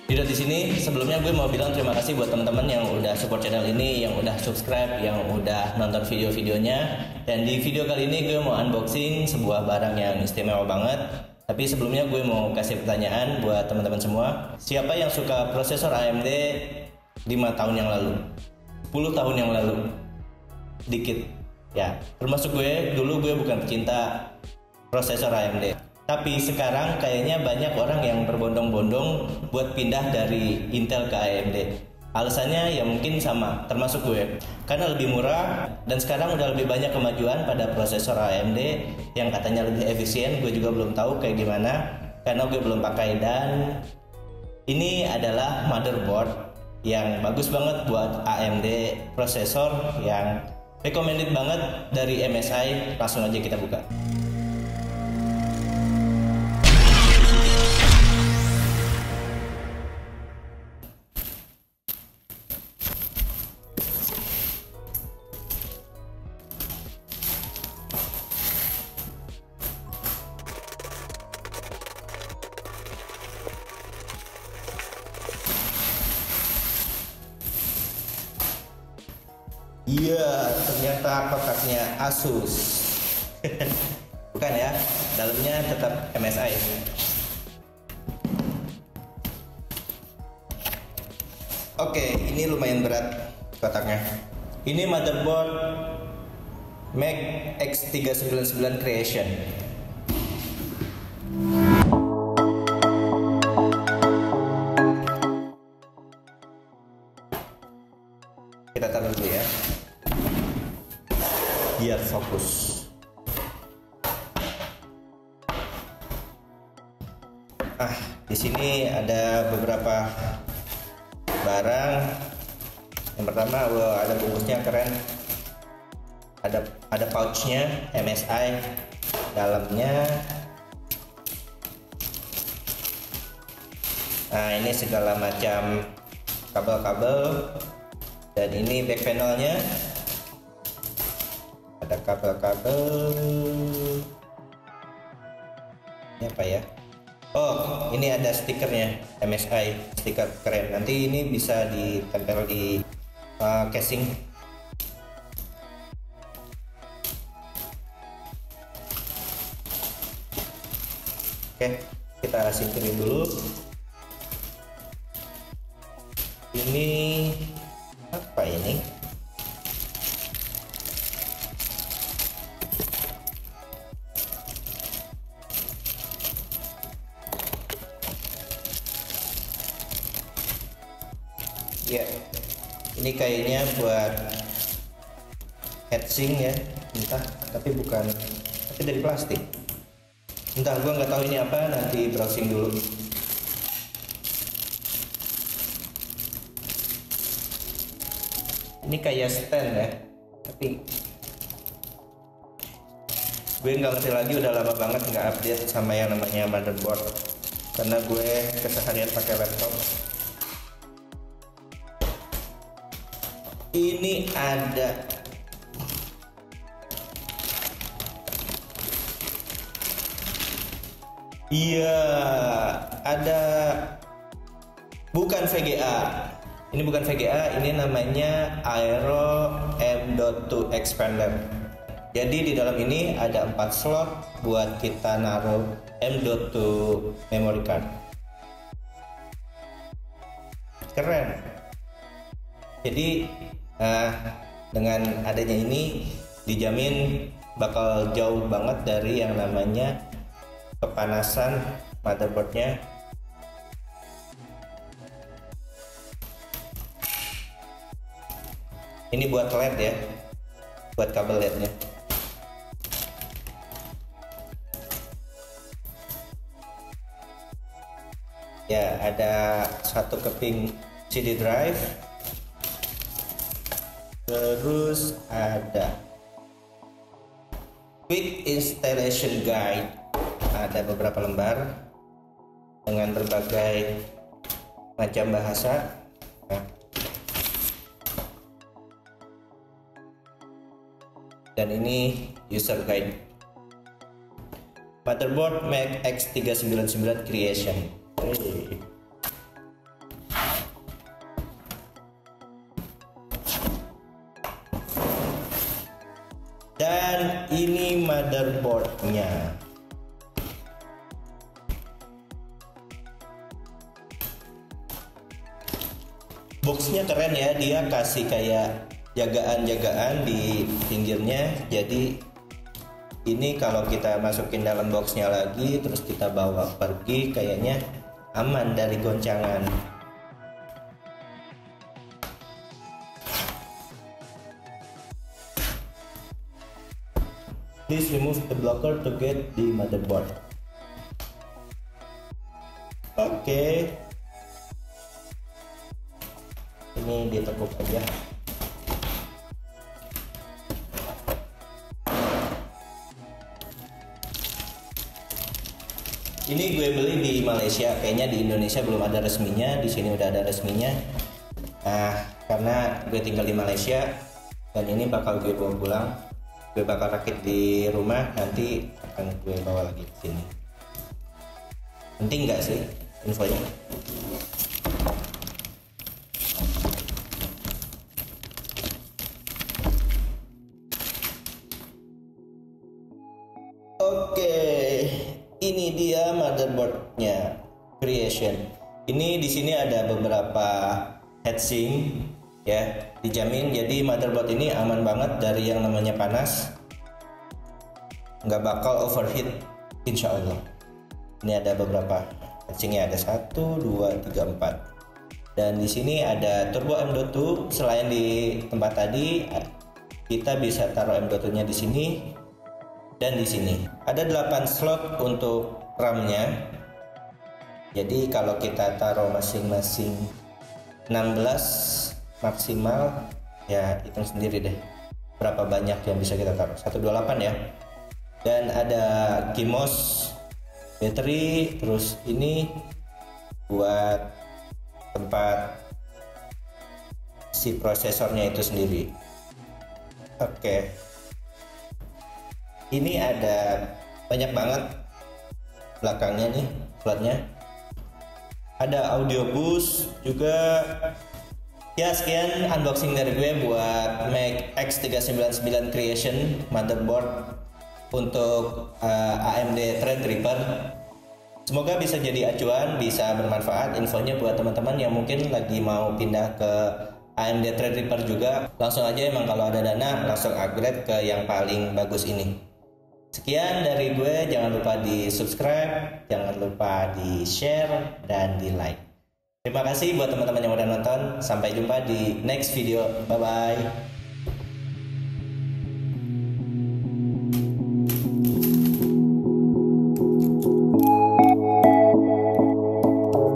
Video di sini sebelumnya gue mau bilang terima kasih buat teman-teman yang udah support channel ini, yang udah subscribe, yang udah nonton video-videonya. Dan di video kali ini gue mau unboxing sebuah barang yang istimewa banget. Tapi sebelumnya gue mau kasih pertanyaan buat teman-teman semua. Siapa yang suka prosesor AMD 5 tahun yang lalu? 10 tahun yang lalu? Dikit. Ya, termasuk gue. Dulu gue bukan pecinta prosesor AMD. Tapi sekarang kayaknya banyak orang yang berbondong-bondong buat pindah dari Intel ke AMD. Alasannya ya mungkin sama, termasuk gue. Karena lebih murah dan sekarang udah lebih banyak kemajuan pada prosesor AMD yang katanya lebih efisien. Gue juga belum tahu kayak gimana karena gue belum pakai. Dan ini adalah motherboard yang bagus banget buat AMD, prosesor yang recommended banget dari MSI. Langsung aja kita buka. Iya, ternyata kotaknya Asus. Bukan ya, dalamnya tetap MSI. Oke, ini lumayan berat kotaknya. Ini motherboard Mac X399 Creation. Kita taruh dulu ya, biar fokus. Di sini ada beberapa barang. Yang pertama, ada bungkusnya keren. Ada pouchnya MSI dalamnya. Nah, ini segala macam kabel-kabel. Dan ini back panelnya, ada kabel-kabel. Ini apa ya? Oh, ini ada stikernya MSI, stiker keren. Nanti ini bisa ditempel di casing. Oke, kita singkirin dulu. Ini apa ini? Ya, ini kayaknya buat heatsink ya, entah, tapi bukan, tapi dari plastik. Entah, gua nggak tahu ini apa, nanti browsing dulu. Ini kayak stand ya, tapi gue nggak ngerti lagi, udah lama banget nggak update sama yang namanya motherboard karena gue keseharian pakai laptop. Ini ada ada bukan VGA. Ini bukan VGA, ini namanya Aero M.2 Expander. Jadi di dalam ini ada 4 slot buat kita naruh M.2 memory card. Keren. Jadi dengan adanya ini dijamin bakal jauh banget dari yang namanya kepanasan motherboardnya. Ini buat LED ya, buat kabel LED-nya. Ya, ada satu keping CD drive. Terus ada quick installation guide. Ada beberapa lembar dengan berbagai macam bahasa. Dan ini user guide. Motherboard Mac X399 Creation. Dan ini motherboardnya. Boxnya keren ya, dia kasih kayak jagaan-jagaan di pinggirnya. Jadi ini kalau kita masukin dalam boxnya lagi terus kita bawa pergi, kayaknya aman dari goncangan. Please remove the blocker to get the motherboard. Oke. Ini ditekuk aja. Ini gue beli di Malaysia, kayaknya di Indonesia belum ada resminya. Di sini udah ada resminya. Nah, karena gue tinggal di Malaysia dan ini bakal gue bawa pulang. Gue bakal rakit di rumah, nanti akan gue bawa lagi ke sini. Penting nggak sih infonya? Oke, ini dia motherboardnya Creation. Ini di sini ada beberapa heatsink ya, dijamin. Jadi motherboard ini aman banget dari yang namanya panas, nggak bakal overheat insya Allah. Ini ada beberapa heatsinknya, ada 1, 2, 3, 4. Dan di sini ada turbo M.2. Selain di tempat tadi, kita bisa taruh M.2 nya di sini dan di sini. Ada 8 slot untuk RAM-nya. Jadi kalau kita taruh masing-masing 16 maksimal, ya hitung sendiri deh berapa banyak yang bisa kita taruh. 128 ya. Dan ada CMOS battery, terus ini buat tempat si prosesornya itu sendiri. Oke. Ini ada banyak banget belakangnya nih slotnya. Ada audio boost juga. Ya, sekian unboxing dari gue buat Mac X399 Creation motherboard untuk AMD Threadripper. Semoga bisa jadi acuan, bisa bermanfaat infonya buat teman-teman yang mungkin lagi mau pindah ke AMD Threadripper juga. Langsung aja, emang kalau ada dana langsung upgrade ke yang paling bagus ini. Sekian dari gue, jangan lupa di subscribe, jangan lupa di share dan di like. Terima kasih buat teman-teman yang udah nonton. Sampai jumpa di next video. Bye bye.